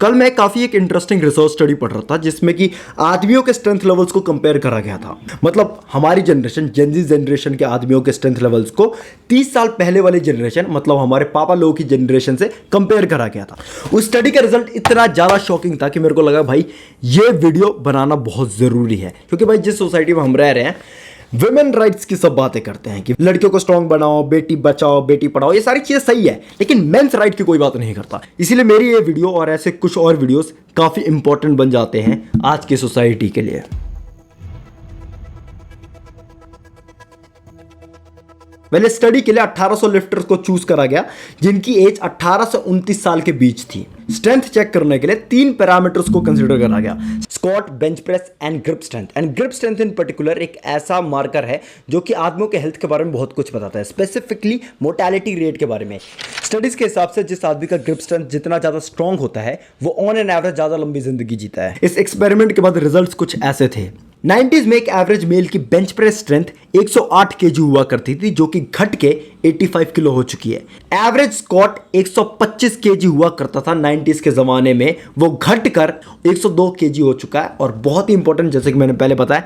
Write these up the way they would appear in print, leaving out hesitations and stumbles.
कल मैं काफी एक इंटरेस्टिंग रिसर्च स्टडी पढ़ रहा था जिसमें कि आदमियों के स्ट्रेंथ लेवल्स को कंपेयर करा गया था। मतलब हमारी जनरेशन जेनजी जनरेशन के आदमियों के स्ट्रेंथ लेवल्स को 30 साल पहले वाली जनरेशन मतलब हमारे पापा लोगों की जनरेशन से कंपेयर करा गया था। उस स्टडी का रिजल्ट इतना ज्यादा शॉकिंग था कि मेरे को लगा भाई ये वीडियो बनाना बहुत जरूरी है, क्योंकि भाई जिस सोसाइटी में हम रह रहे हैं वुमेन राइट्स की सब बातें करते हैं कि लड़कियों को स्ट्रांग बनाओ, बेटी बचाओ, बेटी पढ़ाओ, ये सारी चीजें सही है, लेकिन मेंस राइट की कोई बात नहीं करता। इसीलिए मेरी ये वीडियो और ऐसे कुछ और वीडियोस काफी इंपॉर्टेंट बन जाते हैं आज की सोसाइटी के लिए। पहले स्टडी के लिए 1800 लिफ्टर्स को चूज करा गया जिनकी एज 18 से 29 साल के बीच थी। स्ट्रेंथ चेक करने के लिए 3 पैरामीटर्स को कंसीडर करा गया: squat, bench press and grip strength. And grip strength in particular एक ऐसा मार्कर है जो कि आदमियों के हेल्थ के बारे में बहुत कुछ बताता है, स्पेसिफिकली मोर्टेलिटी रेट के बारे में। स्टडीज के हिसाब से जिस आदमी का ग्रिप स्ट्रेंथ जितना ज्यादा स्ट्रांग होता है वो ऑन एन एवरेज ज्यादा लंबी जिंदगी जीता है। इस एक्सपेरिमेंट के बाद रिजल्ट्स कुछ ऐसे थे। 90s में एक एवरेज मेल की बेंच प्रेस स्ट्रेंथ 108 केजी हुआ करती थी जो कि घट के 85 किलो हो चुकी है। एवरेज स्क्वाट 125 केजी हुआ करता था 90s के जमाने में, वो घट कर 102 केजी हो चुका है। और बहुत ही इंपॉर्टेंट, जैसे कि मैंने पहले बताया,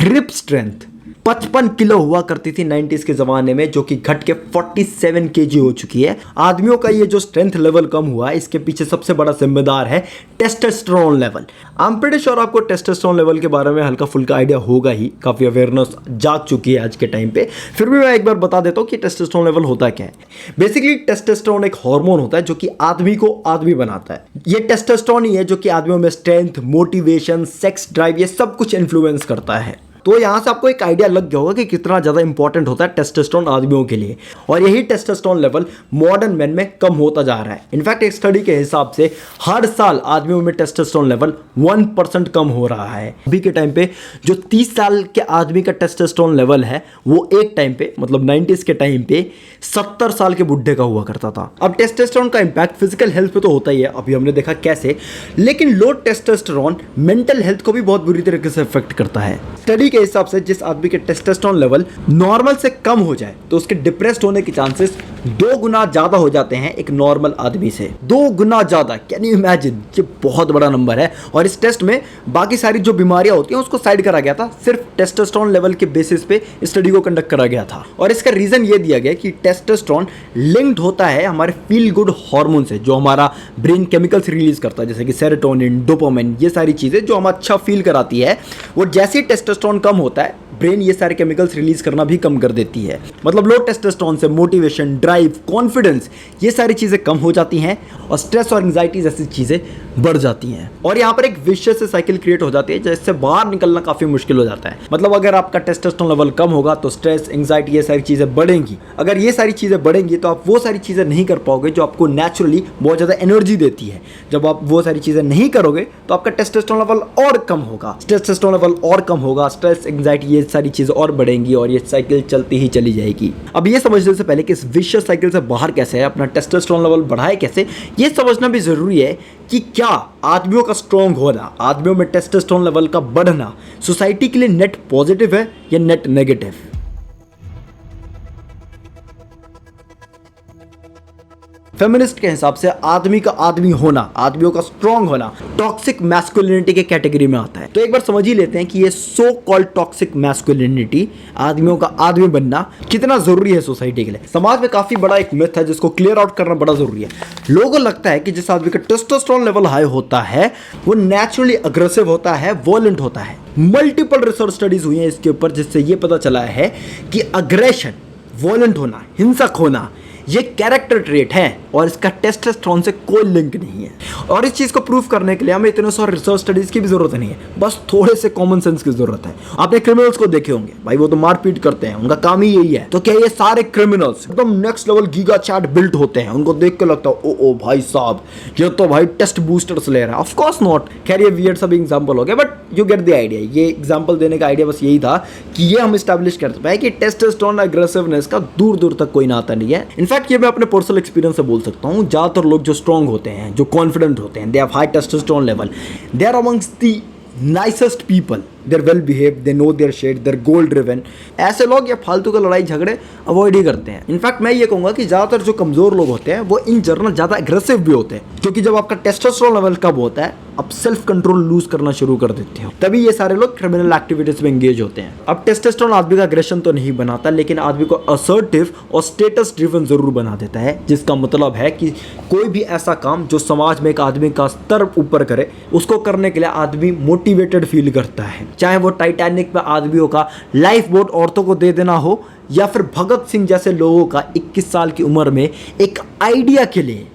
ग्रिप स्ट्रेंथ 55 किलो हुआ करती थी 90s के जमाने में जो कि घट के 47 केजी हो चुकी है। आदमियों का ये जो स्ट्रेंथ लेवल कम हुआ है इसके पीछे सबसे बड़ा जिम्मेदार है testosterone level. I am pretty sure आपको टेस्टोस्टेरोन लेवल के बारे में हल्का फुल्का आइडिया होगा ही, काफी अवेयरनेस जाग चुकी है आज के टाइम पे। फिर भी मैं एक बार बता देता हूँ कि टेस्टोस्टेरोन लेवल होता क्या है। बेसिकली टेस्टोस्टेरोन एक हार्मोन होता है जो कि आदमी को आदमी बनाता है। ये टेस्टोस्टेरोन ही है जो कि आदमियों में स्ट्रेंथ, मोटिवेशन, सेक्स ड्राइव, ये सब कुछ इन्फ्लुएंस करता है। तो यहां से आपको एक आइडिया लग गया होगा कि कितना ज्यादा इंपॉर्टेंट होता है टेस्टोस्टेरोन आदमियों के लिए। और यही टेस्टोस्टेरोन लेवल मॉडर्न मेन में कम होता जा रहा है। इनफैक्ट एक स्टडी के हिसाब से हर साल आदमियों में टेस्टोस्टेरोन लेवल 1% कम हो रहा है। अभी के टाइम पे जो 30 साल के आदमी का टेस्टोस्टेरोन लेवल है वो एक टाइम पे मतलब 90s के टाइम पे 70 साल के बुढ़े का हुआ करता था। अब टेस्टोस्टेरोन का इंपैक्ट फिजिकल हेल्थ पे तो होता ही है, अभी हमने देखा कैसे, लेकिन लो टेस्टोस्टेरोन मेंटल हेल्थ को भी बहुत बुरी तरीके से अफेक्ट करता है। स्टडी के हिसाब से जिस आदमी के टेस्टोस्टेरोन लेवल नॉर्मल से कम हो जाए तो उसके डिप्रेस्ड होने के चांसेस 2 गुना ज्यादा हो जाते हैं एक नॉर्मल आदमी से। 2 गुना ज्यादा, कैन यू इमेजिन? ये बहुत बड़ा नंबर है। और इस टेस्ट में बाकी सारी जो बीमारियां होती हैं उसको साइड करा गया था, सिर्फ टेस्टोस्टेरोन लेवल के बेसिस पे स्टडी को कंडक्ट करा गया था। और इसका रीजन ये दिया गया कि टेस्टोस्टेरोन लिंक्ड होता है हमारे फील गुड हार्मोन से, जो हमारा ब्रेन केमिकल्स रिलीज करता है, जैसे कि सेरोटोनिन, डोपामिन, ये सारी चीजें जो हमें अच्छा फील कराती है। वो जैसे ही टेस्टोस्टेरोन कम होता है ब्रेन ये सारे केमिकल्स रिलीज करना भी कम कर देती है। मतलब लो टेस्टोस्टेरोन से मोटिवेशन, ड्राइव, कॉन्फिडेंस, ये सारी चीजें कम हो जाती हैं और स्ट्रेस और एंजाइटी जैसी चीजें बढ़ जाती हैं। और यहाँ पर एक विशियस साइकिल क्रिएट हो जाती है जिससे बाहर निकलना काफी मुश्किल हो जाता है। मतलब अगर आपका टेस्टोस्टेरोन लेवल कम होगा तो स्ट्रेस, एंजाइटी, ये सारी चीजें बढ़ेंगी। अगर ये सारी चीजें बढ़ेंगी तो आप वो सारी चीजें नहीं कर पाओगे जो आपको नेचुरली बहुत ज्यादा एनर्जी देती है। जब आप वो सारी चीजें नहीं करोगे तो आपका टेस्टोस्टेरोन लेवल और कम होगा, टेस्टोस्टेरोन लेवल और कम होगा, स्ट्रेस, एंजाइटी, ये सारी चीजें और बढ़ेंगी और ये साइकिल चलती ही चली जाएगी। अब ये समझने से पहले कि इस विशियस साइकिल से बाहर कैसे है, अपना टेस्टोस्टेरोन लेवल बढ़ाए कैसे, ये समझना भी जरूरी है कि क्या आदमियों का स्ट्रांग होना, आदमियों में टेस्टोस्टेरोन लेवल का बढ़ना सोसाइटी के लिए नेट पॉजिटिव है या नेट नेगेटिव। फेमिनिस्ट के हिसाब से आदमी का आदमी होना, आदमियों का स्ट्रांग होना टॉक्सिक मैस्कुलिनिटी के कैटेगरी में आता है। तो एक बार समझ ही लेते हैं कि ये सो कॉल्ड टॉक्सिक मैस्कुलिनिटी, आदमियों का आदमी बनना, कितना जरूरी है सोसाइटी के लिए। समाज में काफी बड़ा एक मिथ है जिसको क्लियर आउट करना बड़ा जरूरी है। लोगों को लगता है कि जिस आदमी का टेस्टोस्टेरोन लेवल हाई होता है वो नेचुरली अग्रेसिव होता है, वॉयलेंट होता है। मल्टीपल रिसर्च स्टडीज हुई हैं इसके ऊपर जिससे ये पता चला है कि अग्रेशन, वॉयलेंट होना, हिंसक होना, ये कैरेक्टर ट्रेट है और इसका टेस्टोस्टेरोन से कोई लिंक नहीं है। और इस चीज को प्रूव करने के लिए हमें इतने सारे रिसर्च स्टडीज की भी जरूरत नहीं है, बस थोड़े से कॉमन सेंस की जरूरत है। आपने क्रिमिनल्स को देखे होंगे, भाई वो तो मारपीट करते हैं, उनका काम ही यही है। तो क्या ये सारे क्रिमिनल्स एकदम next level giga chad built होते हैं? उनको देख के लगता है ओ भाई साहब ये तो भाई टेस्ट बूस्टर्स ले रहा है। Of course not. खैर ये वियर्ड सब एग्जांपल हो गया, but you get the idea. ये एग्जांपल देने का आइडिया बस यही था कि ये हम एस्टैब्लिश कर पाए कि टेस्टोस्टेरोन अग्रेसिवनेस का दूर दूर तक कोई नाता नहीं है। इनफैक्ट ये मैं अपने पर्सनल एक्सपीरियंस से बोल सकता हूँ, ज्यादातर लोग जो स्ट्रांग होते हैं, जो कॉन्फिडेंट होते हैं, they have high testosterone level, they are amongst the nicest people they're well behave, they know their shit, they're goal driven. ऐसे लोग या फालतू का लड़ाई झगड़े अवॉइड ही करते हैं। इनफैक्ट मैं ये कहूंगा कि ज्यादातर जो कमजोर लोग होते हैं वो इन जनरल ज्यादा एग्रेसिव भी होते हैं, क्योंकि जब आपका टेस्टोस्टेरोन लेवल कम होता है आप सेल्फ कंट्रोल लूज करना शुरू कर देते हो, तभी ये सारे लोग क्रिमिनल एक्टिविटीज में एंगेज होते हैं। अब टेस्टोस्टेरोन आदमी का अग्रेशन तो नहीं बनाता, लेकिन आदमी को असर्टिव और स्टेटस ड्रिवन जरूर बना देता है, जिसका मतलब है कि कोई भी ऐसा काम जो समाज में एक आदमी का स्तर ऊपर करे, उसको करने के लिए आदमी मोटिवेटेड फील करता है। चाहे वो टाइटैनिक में आदमियों का लाइफ बोट औरतों को दे देना हो, या फिर भगत सिंह जैसे लोगों का 21 साल की उम्र में एक आइडिया के लिए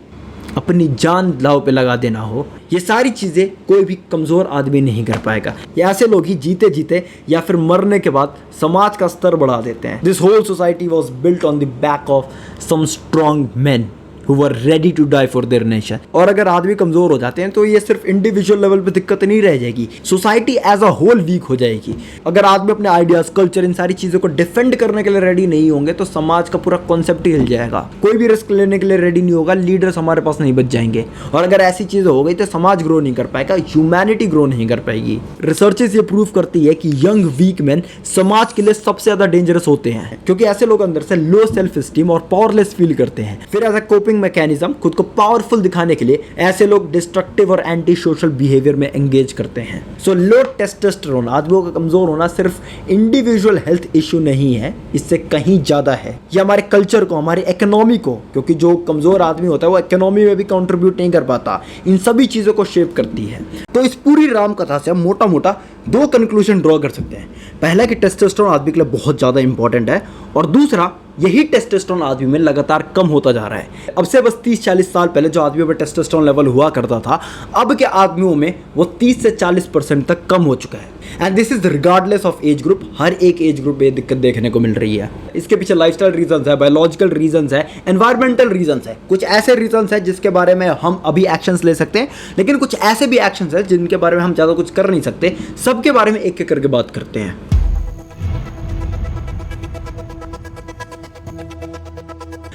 अपनी जान दांव पे लगा देना हो, ये सारी चीजें कोई भी कमजोर आदमी नहीं कर पाएगा। ये ऐसे लोग ही जीते जीते या फिर मरने के बाद समाज का स्तर बढ़ा देते हैं। This whole society was built on the back of some strong man who were ready to die for their nation। और अगर आदमी कमजोर हो जाते हैं तो ये सिर्फ इंडिविजुअल लेवल पे दिक्कत नहीं रह जाएगी, society as a whole weak हो जाएगी। अगर आदमी अपने आइडियाज, कल्चर, इन सारी चीजों को डिफेंड करने के लिए रेडी नहीं होंगे तो समाज का पूरा कॉन्सेप्ट ही हिल जाएगा। कोई भी रिस्क लेने के लिए रेडी नहीं होगा, लीडर्स हमारे पास नहीं बच जाएंगे। और अगर ऐसी चीजें हो गई तो समाज ग्रो नहीं कर पाएगा, ह्यूमैनिटी ग्रो नहीं कर पाएगी। रिसर्चेस ये प्रूव करती है कि यंग वीक मैन समाज के लिए सबसे ज्यादा डेंजरस होते हैं, क्योंकि ऐसे लोग अंदर से लो सेल्फ स्टीम और पावरलेस फील करते हैं। फिर एज अ कोपिंग मैकेनिज्म, खुद को पावरफुल दिखाने के लिए ऐसे लोग डिस्ट्रक्टिव और एंटी सोशल बिहेवियर में एंगेज करते हैं। सो लो टेस्टोस्टेरोन आदमियों का कमजोर होना सिर्फ इंडिविजुअल हेल्थ इश्यू नहीं है, इससे कहीं ज्यादा है। ये हमारे कल्चर को, हमारी इकोनॉमी को, क्योंकि जो कमजोर आदमी होता है वो इकोनॉमी में भी कंट्रीब्यूट नहीं कर पाता, इन सभी चीजों को शेप करती है। तो इस पूरी राम कथा से हम मोटा मोटा 2 कंक्लूजन ड्रॉ कर सकते हैं। पहला कि टेस्टोस्टेरोन आदमी के लिए बहुत ज्यादा इंपॉर्टेंट है, और दूसरा यही टेस्टोस्टेरोन आदमी में लगातार कम होता जा रहा है। अब से बस 30-40 साल पहले जो आदमियों में टेस्टोस्टेरोन लेवल हुआ करता था, अब के आदमियों में वो 30 से 40% तक कम हो चुका है। And this is regardless of age group. हर एक एज ग्रुप में दिक्कत देखने को मिल रही है। इसके पीछे लाइफस्टाइल रीजंस है, बायोलॉजिकल रीजंस है, एनवायरमेंटल रीजंस है। कुछ ऐसे रीजंस है जिसके बारे में हम अभी एक्शंस ले सकते हैं, लेकिन कुछ ऐसे भी एक्शंस है जिनके बारे में हम ज्यादा कुछ कर नहीं सकते। सबके बारे में एक एक करके बात करते हैं।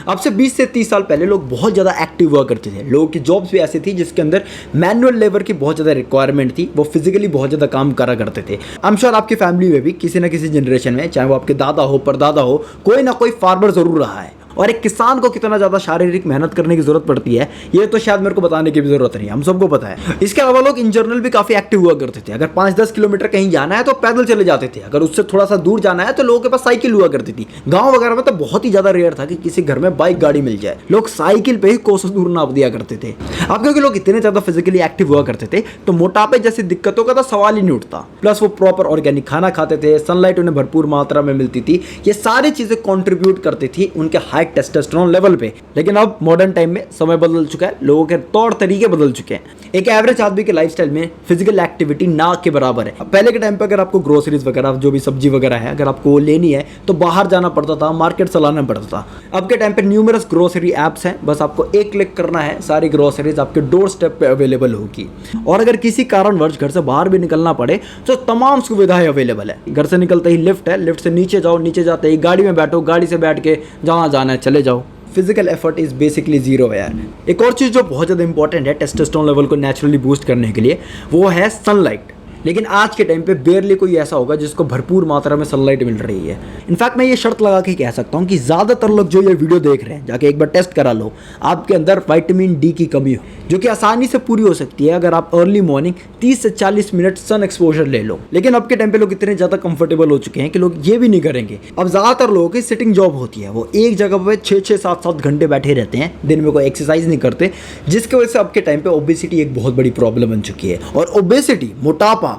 अब से 20 से 30 साल पहले लोग बहुत ज़्यादा एक्टिव हुआ करते थे। लोगों की जॉब्स भी ऐसी थी जिसके अंदर मैनुअल लेबर की बहुत ज़्यादा रिक्वायरमेंट थी, वो फिजिकली बहुत ज़्यादा काम करा करते थे। आई एम श्योर आपकी फैमिली में भी किसी ना किसी जनरेशन में, चाहे वो आपके दादा हो, परदादा हो, कोई ना कोई फार्मर जरूर रहा है। और एक किसान को कितना ज़्यादा शारीरिक मेहनत करने की जरूरत पड़ती है, ये तो शायद मेरे को बताने की भी जरूरत नहीं, हम सबको पता है। इसके अलावा लोग इन जनरल भी काफ़ी एक्टिव हुआ करते थे। अगर 5-10 किलोमीटर कहीं जाना है तो पैदल चले जाते थे। अगर उससे थोड़ा सा दूर जाना है तो लोगों के पास साइकिल हुआ करती थी। गाँव वगैरह में तो बहुत ही ज़्यादा रेयर था कि किसी घर में बाइक गाड़ी मिल जाए। लोग साइकिल पे ही कोसों दूर नाप दिया करते थे। अब क्योंकि लोग इतने ज़्यादा फिजिकली एक्टिव हुआ करते थे तो मोटापे जैसी दिक्कतों का तो सवाल ही नहीं उठता। प्लस वो प्रॉपर ऑर्गेनिक खाना खाते थे, सनलाइट उन्हें भरपूर मात्रा में मिलती थी। ये सारी चीज़ें कॉन्ट्रीब्यूट करती थी उनके हाई टेस्टोस्टेरोन लेवल पे। लेकिन अब मॉडर्न टाइम में समय बदल चुका है, लोगों के तौर तरीके बदल चुके हैं। एक एवरेज आदमी के लाइफस्टाइल में फिजिकल एक्टिविटी ना के बराबर है। पहले के टाइम पे अगर आपको ग्रोसरीज वगैरह, जो भी सब्जी वगैरह है, अगर आपको लेनी है तो बाहर जाना पड़ता था, मार्केट चलाना पड़ता था। अब के टाइम पे न्यूमरस ग्रोसरी एप्स हैं, बस आपको एक क्लिक करना है, सारी ग्रोसरीज आपके डोर स्टेप पे अवेलेबल होगी। और अगर किसी कारणवश घर से बाहर भी निकलना पड़े तो तमाम सुविधाएं अवेलेबल है। घर से निकलते ही लिफ्ट है, लिफ्ट से नीचे जाओ, नीचे जाते ही गाड़ी में बैठो, गाड़ी से बैठ के जहाँ जाना है चले जाओ। Physical effort is basically zero है यार। एक और चीज़ जो बहुत ज़्यादा इंपॉर्टेंट है टेस्टोस्टेरोन लेवल को नेचुरली बूस्ट करने के लिए, वो है सनलाइट। लेकिन आज के टाइम पे बेयरली कोई ऐसा होगा जिसको भरपूर मात्रा में सनलाइट मिल रही है। इनफैक्ट मैं ये शर्त लगा के कह सकता हूँ कि ज़्यादातर लोग जो ये वीडियो देख रहे हैं, जाके एक बार टेस्ट करा लो, आपके अंदर विटामिन डी की कमी हो, जो कि आसानी से पूरी हो सकती है अगर आप अर्ली मॉर्निंग 30 से 40 मिनट सन एक्सपोजर ले लो। लेकिन अब के टाइम पे लोग इतने ज़्यादा कंफर्टेबल हो चुके हैं कि लोग ये भी नहीं करेंगे। अब ज़्यादातर लोगों की सिटिंग जॉब होती है, वो एक जगह पे 6-6, 7-7 घंटे बैठे रहते हैं, दिन में कोई एक्सरसाइज नहीं करते, जिसकी वजह से अब के टाइम पे ओबेसिटी एक बहुत बड़ी प्रॉब्लम बन चुकी है। और ओबेसिटी, मोटापा,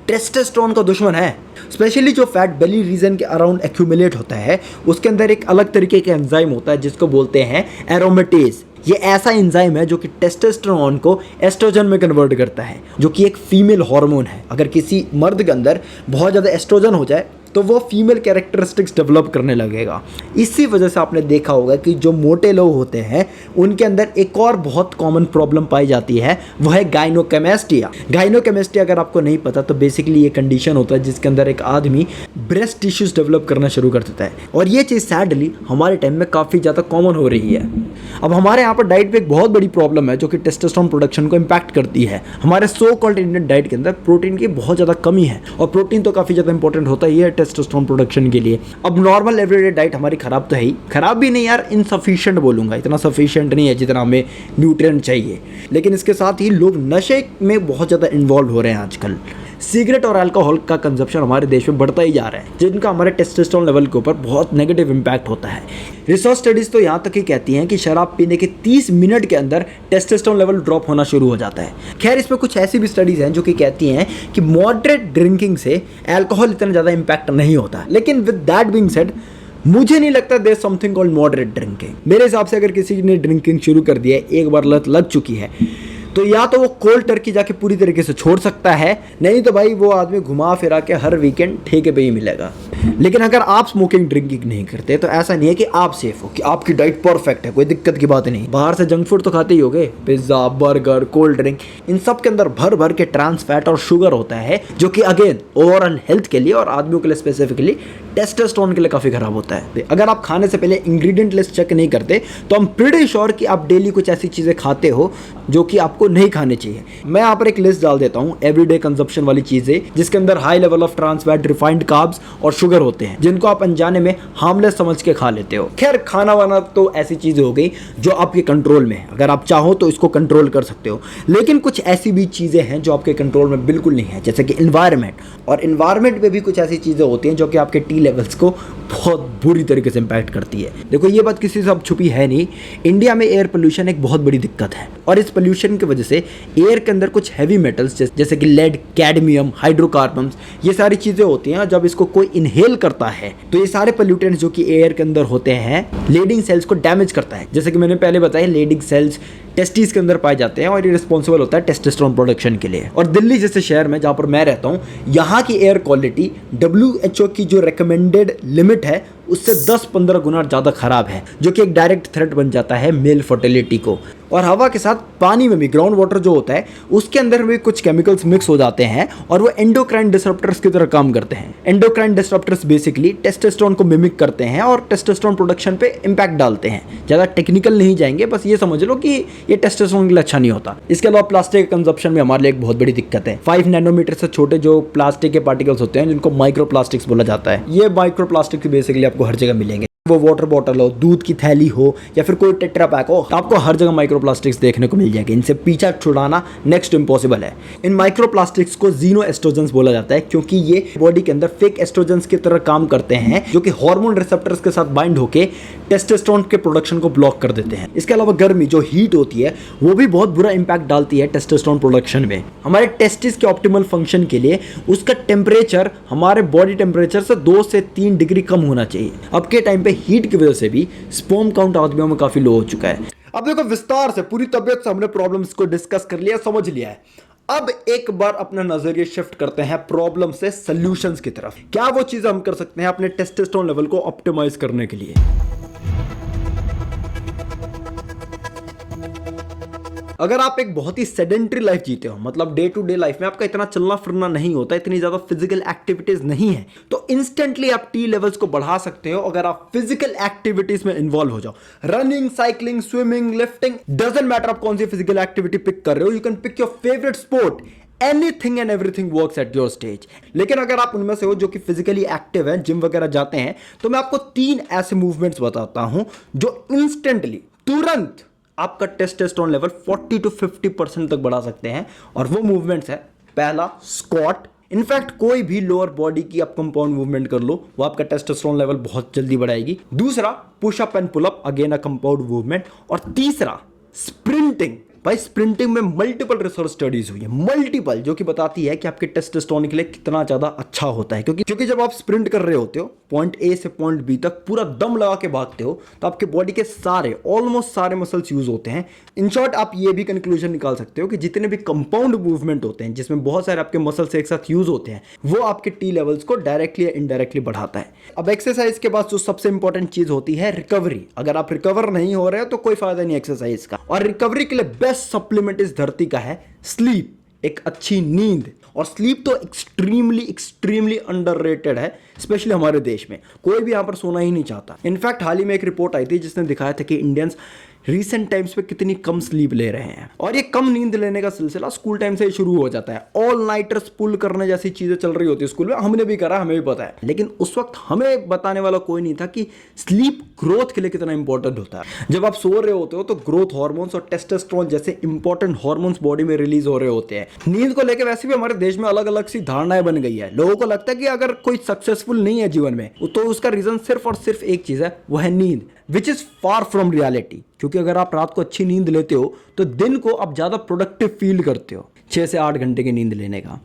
टेस्टोस्टेरोन का दुश्मन है। स्पेशली जो फैट बेली रीजन के अराउंड एक्यूमुलेट होता है, उसके अंदर एक अलग तरीके का एंजाइम होता है जिसको बोलते हैं एरोमेटेज। ये ऐसा एंजाइम है जो कि टेस्टोस्टेरोन को एस्ट्रोजन में कन्वर्ट करता है, जो कि एक फीमेल हार्मोन है। अगर किसी मर्द के अंदर बहुत ज़्यादा एस्ट्रोजन हो जाए तो वो फीमेल कैरेक्टरिस्टिक्स डेवलप करने लगेगा। इसी वजह से आपने देखा होगा कि जो मोटे लोग होते हैं उनके अंदर एक और बहुत कॉमन प्रॉब्लम पाई जाती है, वो है गाइनोकेमेस्टिया। गाइनोकेमेस्टिया अगर आपको नहीं पता तो बेसिकली ये कंडीशन होता है जिसके अंदर एक आदमी ब्रेस्ट टिश्यूज डेवलप करना शुरू कर देता है, और ये चीज़ सैडली हमारे टाइम में काफ़ी ज़्यादा कॉमन हो रही है। अब हमारे यहाँ पर डाइट पे एक बहुत बड़ी प्रॉब्लम है जो कि टेस्टोस्टेरोन प्रोडक्शन को इम्पैक्ट करती है। हमारे सो कॉल्ड इंडियन डाइट के अंदर प्रोटीन की बहुत ज़्यादा कमी है, और प्रोटीन तो काफ़ी ज़्यादा इंपॉर्टेंट होता ही है टेस्टोस्टेरोन प्रोडक्शन के लिए। अब नॉर्मल एवरीडे डाइट हमारी खराब तो है ही, खराब भी नहीं यार, इनसफिशिएंट बोलूँगा, इतना सफिशिएंट नहीं है जितना हमें न्यूट्रिएंट चाहिए। लेकिन इसके साथ ही लोग नशे में बहुत ज़्यादा इन्वॉल्व हो रहे हैं आजकल। सिगरेट और अल्कोहल का कंजप्शन हमारे देश में बढ़ता ही जा रहा है, जिनका हमारे टेस्टोस्टेरोन लेवल के ऊपर बहुत नेगेटिव इंपैक्ट होता है। रिसर्च स्टडीज तो यहाँ तक ही कहती हैं कि शराब पीने के 30 मिनट के अंदर टेस्टोस्टेरोन लेवल ड्रॉप होना शुरू हो जाता है। खैर, इसमें कुछ ऐसी भी स्टडीज हैं जो कि कहती हैं कि मॉडरेट ड्रिंकिंग से अल्कोहल इतना ज़्यादा इंपैक्ट नहीं होता। लेकिन विद दैट बीइंग सेड, मुझे नहीं लगता there something called moderate drinking. मेरे हिसाब से अगर किसी ने ड्रिंकिंग शुरू कर दिया है, एक बार लत लग चुकी है, तो या तो वो कोल्ड टर्की जाके पूरी तरीके से छोड़ सकता है, नहीं तो भाई वो आदमी घुमा फिरा के हर वीकेंड ठेके पे ही मिलेगा। लेकिन अगर आप स्मोकिंग ड्रिंकिंग नहीं करते तो ऐसा नहीं है कि आप सेफ हो, कि आपकी डाइट परफेक्ट है, कोई दिक्कत की बात नहीं। बाहर से जंक फूड तो खाते ही होगे, पिज्जा, बर्गर, कोल्ड ड्रिंक, इन सब के अंदर भर भर के ट्रांस फैट और शुगर होता है, जो कि अगेन ओवरऑल हेल्थ के लिए और आदमियों के लिए स्पेसिफिकली टेस्टोस्टेरोन के लिए काफी खराब होता है। अगर आप खाने से पहले इंग्रेडिएंट लिस्ट चेक नहीं करते तो हम प्रीटी श्योर कि आप डेली कुछ ऐसी चीजें खाते हो जो कि आपको नहीं खानी चाहिए। मैं यहाँ पर एक लिस्ट डाल देता हूँ एवरीडे कंजप्शन वाली चीजें, जिसके अंदर high level of trans fat, refined carbs और शुगर होते हैं, जिनको आप अनजाने में हार्मलेस समझ के खा लेते हो। खैर, खाना वाना तो ऐसी चीजें हो गई जो आपके कंट्रोल में है, अगर आप चाहो तो इसको कंट्रोल कर सकते हो। लेकिन कुछ ऐसी भी चीजें हैं जो आपके कंट्रोल में बिल्कुल नहीं है, जैसे कि इन्वायरमेंट, और इन्वायरमेंट में भी कुछ ऐसी चीजें होती हैं जो कि आपके टी लेवल्स को बहुत बुरी तरीके से इंपैक्ट करती है। देखो, ये बात किसी से अब छुपी है नहीं, इंडिया में एयर पोल्यूशन एक बहुत बड़ी दिक्कत है, और इस पोल्यूशन की वजह से एयर के अंदर कुछ हैवी मेटल्स जैसे कि लेड, कैडमियम, हाइड्रोकार्बन्स, ये सारी चीजें होती हैं। जब इसको कोई इनहेल करता है तो ये सारे पोल्यूटेंट्स जो कि एयर के अंदर होते हैं लेडिंग सेल्स को डैमेज करता है। जैसे कि मैंने पहले बताया, लेडिंग सेल्स टेस्टिस के अंदर पाए जाते हैं और ये रिस्पॉन्सिबल होता है टेस्टोस्टेरोन प्रोडक्शन के लिए। और दिल्ली जैसे शहर में जहां पर मैं रहता हूं, यहाँ की एयर क्वालिटी WHO की जो रिकमेंडेड लिमिट है उससे 10-15 गुना ज़्यादा खराब है, जो कि एक डायरेक्ट थ्रेट बन जाता है मेल फर्टिलिटी को। और हवा के साथ पानी में भी, ग्राउंड वाटर जो होता है उसके अंदर भी कुछ केमिकल्स मिक्स हो जाते हैं और वो एंडोक्राइन डिसरप्टर्स की तरह काम करते हैं। एंडोक्राइन डिसरप्टर्स बेसिकली टेस्टोस्टेरोन को मिमिक करते हैं और टेस्टोस्टेरोन प्रोडक्शन पे इंपैक्ट डालते हैं। ज़्यादा टेक्निकल नहीं जाएंगे, बस ये समझ लो कि ये टेस्टोस्टेरोन के लिए अच्छा नहीं होता। इसके अलावा प्लास्टिक कंजप्शन में हमारे लिए एक बहुत बड़ी दिक्कत है। 5 नैनोमीटर से छोटे जो प्लास्टिक के पार्टिकल्स होते हैं, जिनको माइक्रो प्लास्टिक्स बोला जाता है, ये माइक्रो प्लास्टिक बेसिकली आपको हर जगह मिलेंगे। वो वाटर बॉटल हो, दूध की थैली हो, या फिर कोई टेट्रा पैक हो, आपको हर जगह माइक्रोप्लास्टिक्स देखने को मिल जाएंगे। इनसे पीछा छुड़ाना नेक्स्ट इम्पॉसिबल है। इन माइक्रोप्लास्टिक्स को जीनो एस्ट्रोजेंस बोला जाता है, क्योंकि ये बॉडी के अंदर फेक एस्ट्रोजेंस की तरह काम करते हैं, जो कि हार्मोन रिसेप्टर्स के साथ बाइंड होकर टेस्टोस्टेरोन के प्रोडक्शन को ब्लॉक कर देते हैं। इसके अलावा गर्मी, जो हीट होती है, वो भी बहुत बुरा इंपैक्ट डालती है टेस्टोस्टेरोन प्रोडक्शन में। हमारे टेस्टिस के ऑप्टिमल फंक्शन के लिए उसका टेम्परेचर हमारे बॉडी टेम्परेचर से 2 से 3 डिग्री कम होना चाहिए। अब के टाइम पे हीट की वजह से भी स्पर्म काउंट आदमियों में काफी लो हो चुका है। अब देखो, विस्तार से पूरी तबियत से हमने प्रॉब्लम्स को डिस्कस कर लिया, समझ लिया है। अब एक बार अपना नजरिया शिफ्ट करते हैं प्रॉब्लम से सॉल्यूशंस की तरफ। क्या वो चीजें हम कर सकते हैं अपने टेस्टोस्टेरोन लेवल को ऑप्टिमाइज करने के लिए? अगर आप एक बहुत ही सेडेंटरी लाइफ जीते हो, मतलब डे टू डे लाइफ में आपका इतना चलना फिरना नहीं होता, इतनी ज्यादा फिजिकल एक्टिविटीज नहीं है, तो इंस्टेंटली आप टी लेवल्स को बढ़ा सकते हो अगर आप फिजिकल एक्टिविटीज में इन्वॉल्व हो जाओ। Running, cycling, swimming, lifting, doesn't matter आप कौन सी फिजिकल एक्टिविटी पिक कर रहे हो, you can pick your favourite sport. Anything and everything works at your stage. लेकिन अगर आप उनमें से हो जो कि फिजिकली एक्टिव है, जिम वगैरह जाते हैं, तो मैं आपको 3 ऐसे मूवमेंट्स बताता हूं जो इंस्टेंटली, तुरंत आपका टेस्टोस्टेरोन लेवल 40 to 50% तक बढ़ा सकते हैं। और वो मूवमेंट्स है, पहला स्क्वाट। इनफैक्ट कोई भी लोअर बॉडी की आप कंपाउंड मूवमेंट कर लो, वो आपका टेस्टोस्टेरोन लेवल बहुत जल्दी बढ़ाएगी। दूसरा pushup and pullup, again a compound movement. और तीसरा स्प्रिंटिंग। भाई स्प्रिंटिंग में मल्टीपल रिसर्च स्टडीज हुई है, मल्टीपल, जो कि बताती है कि आपके टेस्टोस्टेरोन के लिए कितना ज्यादा अच्छा होता है। क्योंकि जब आप स्प्रिंट कर रहे होते हो पॉइंट ए से पॉइंट बी तक पूरा दम लगा के भागते हो, तो आपके बॉडी के सारे, ऑलमोस्ट सारे मसल्स यूज होते हैं। इन शॉर्ट आप ये भी कंक्लूजन निकाल सकते हो कि जितने भी कंपाउंड मूवमेंट होते हैं जिसमें बहुत सारे आपके मसल्स एक साथ यूज होते हैं, वो आपके टी लेवल्स को डायरेक्टली या इनडायरेक्टली बढ़ाता है। अब एक्सरसाइज के बाद जो सबसे इंपॉर्टेंट चीज होती है रिकवरी। अगर आप रिकवर नहीं हो रहे हो तो कोई फायदा नहीं एक्सरसाइज का। और रिकवरी के लिए बेस्ट सप्लीमेंट इस धरती का है स्लीप, एक अच्छी नींद। और स्लीप तो एक्सट्रीमली अंडररेटेड है, स्पेशली हमारे देश में। कोई भी यहां पर सोना ही नहीं चाहता। इनफैक्ट हाल ही में एक रिपोर्ट आई थी जिसने दिखाया था कि इंडियंस रीसेंट टाइम्स पे कितनी कम स्लीप ले रहे हैं। और ये कम नींद लेने का सिलसिला स्कूल टाइम से ही शुरू हो जाता है। ऑल नाइटर्स पुल करने जैसी चीजें चल रही होती है स्कूल में, हमने भी करा, हमें भी पता है। लेकिन उस वक्त हमें बताने वाला कोई नहीं था कि स्लीप ग्रोथ के लिए कितना इंपॉर्टेंट होता है। जब आप सो रहे होते हो तो ग्रोथ हार्मोन्स और टेस्टोस्टेरोन जैसे इंपॉर्टेंट हार्मोन्स बॉडी में रिलीज हो रहे होते हैं। नींद को लेकर वैसे भी हमारे देश में अलग अलग सी धारणाएं बन गई है। लोगों को लगता है कि अगर कोई सक्सेसफुल नहीं है जीवन में तो उसका रीजन सिर्फ और सिर्फ एक चीज है, वो है नींद, which is far from reality. क्योंकि अगर आप रात को अच्छी नींद लेते हो तो दिन को आप ज्यादा प्रोडक्टिव फील करते हो। 6 से 8 घंटे की नींद लेने का,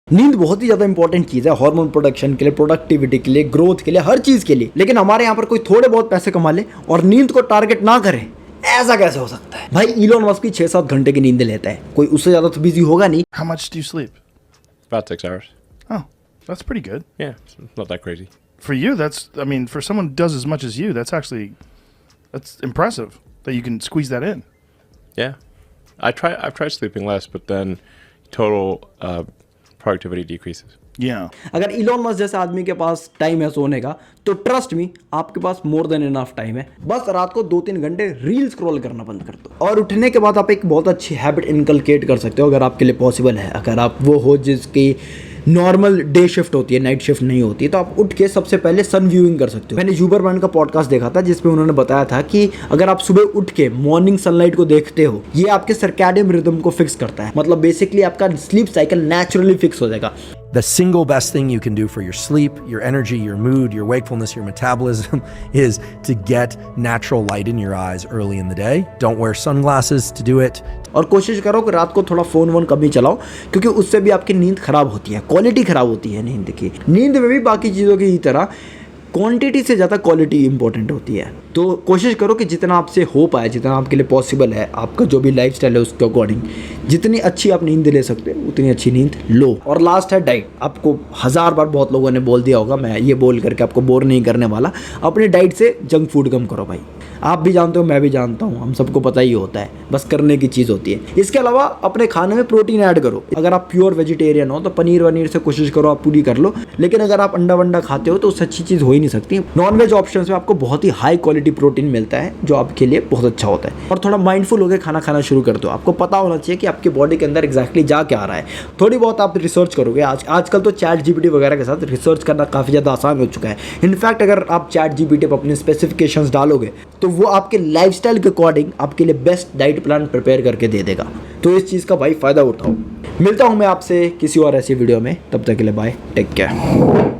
नींद बहुत ही ज्यादा इंपॉर्टेंट चीज है हार्मोन प्रोडक्शन के लिए, प्रोडक्टिविटी के लिए, ग्रोथ के लिए, हर चीज के लिए। लेकिन हमारे यहाँ पर कोई थोड़े बहुत पैसे कमा ले और नींद को टारगेट ना करे, ऐसा कैसे हो सकता है? भाई इलोन मस्क भी 6-7 घंटे की नींद लेता है, कोई उससे ज्यादा तो बिजी होगा नहीं। How much do you sleep? About 6 hours. Oh, that's pretty good. Yeah, it's not that crazy. For you, for someone who does as much as you, that's impressive that you can squeeze that in. Yeah, I've tried sleeping less, but then total productivity decreases. Yeah. अगर Elon Musk जैसे आदमी के पास time है सोने का, तो trust me आपके पास more than enough time है। बस रात को 2-3 घंटे रील स्क्रॉल करना बंद कर दो और उठने के बाद आप एक बहुत अच्छी हैबिट इनकलकेट कर सकते हो अगर आपके लिए पॉसिबल है। अगर आप वो हो जिसकी नॉर्मल डे शिफ्ट होती है, नाइट शिफ्ट नहीं होती, तो आप उठ के सबसे पहले सन व्यूइंग कर सकते हो। मैंने यूबरमैन का पॉडकास्ट देखा था जिसमें उन्होंने बताया था कि अगर आप सुबह उठ के मॉर्निंग सनलाइट को देखते हो, ये आपके सर्कैडियन रिदम को फिक्स करता है। मतलब बेसिकली आपका स्लीप साइकिल नेचुरली फिक्स हो जाएगा। The single best thing you can do for your sleep, your energy, your mood, your wakefulness, your metabolism is to get natural light in your eyes early in the day. Don't wear sunglasses to do it. और कोशिश करो कि रात को थोड़ा phone वोन कम ही चलाओ, क्योंकि उससे भी आपकी नींद खराब होती है, क्वालिटी खराब होती है नींद की। नींद में भी बाकी चीज़ों की तरह क्वांटिटी से ज़्यादा क्वालिटी इंपॉर्टेंट होती है। तो कोशिश करो कि जितना आपसे हो पाए, जितना आपके लिए पॉसिबल है, आपका जो भी लाइफस्टाइल है उसके अकॉर्डिंग जितनी अच्छी आप नींद ले सकते हो उतनी अच्छी नींद लो। और लास्ट है डाइट। आपको 1000 बार बहुत लोगों ने बोल दिया होगा, मैं ये बोल करके आपको बोर नहीं करने वाला। अपनी डाइट से जंक फूड कम करो भाई। आप भी जानते हो, मैं भी जानता हूँ, हम सबको पता ही होता है, बस करने की चीज़ होती है। इसके अलावा अपने खाने में प्रोटीन ऐड करो। अगर आप प्योर वेजिटेरियन हो तो पनीर वनीर से कोशिश करो आप पूरी कर लो। लेकिन अगर आप अंडा वंडा खाते हो तो उससे अच्छी चीज़ हो ही नहीं सकती। नॉनवेज ऑप्शंस में आपको बहुत ही हाई क्वालिटी प्रोटीन मिलता है जो आपके लिए बहुत अच्छा होता है। और थोड़ा माइंडफुल होकर खाना खाना शुरू कर दो। आपको पता होना चाहिए कि आपके बॉडी के अंदर एग्जैक्टली जा क्या आ रहा है। थोड़ी बहुत आप रिसर्च करोगे। आजकल तो चैट जीपीटी वगैरह के साथ रिसर्च करना काफ़ी ज़्यादा आसान हो चुका है। इनफैक्ट अगर आप चैट जीपीटी पर अपने स्पेसिफिकेशंस डालोगे तो वो आपके लाइफस्टाइल के अकॉर्डिंग आपके लिए बेस्ट डाइट प्लान प्रिपेयर करके दे देगा। तो इस चीज़ का भाई फ़ायदा उठाओ। मिलता हूँ मैं आपसे किसी और ऐसी वीडियो में, तब तक के लिए बाय, टेक केयर।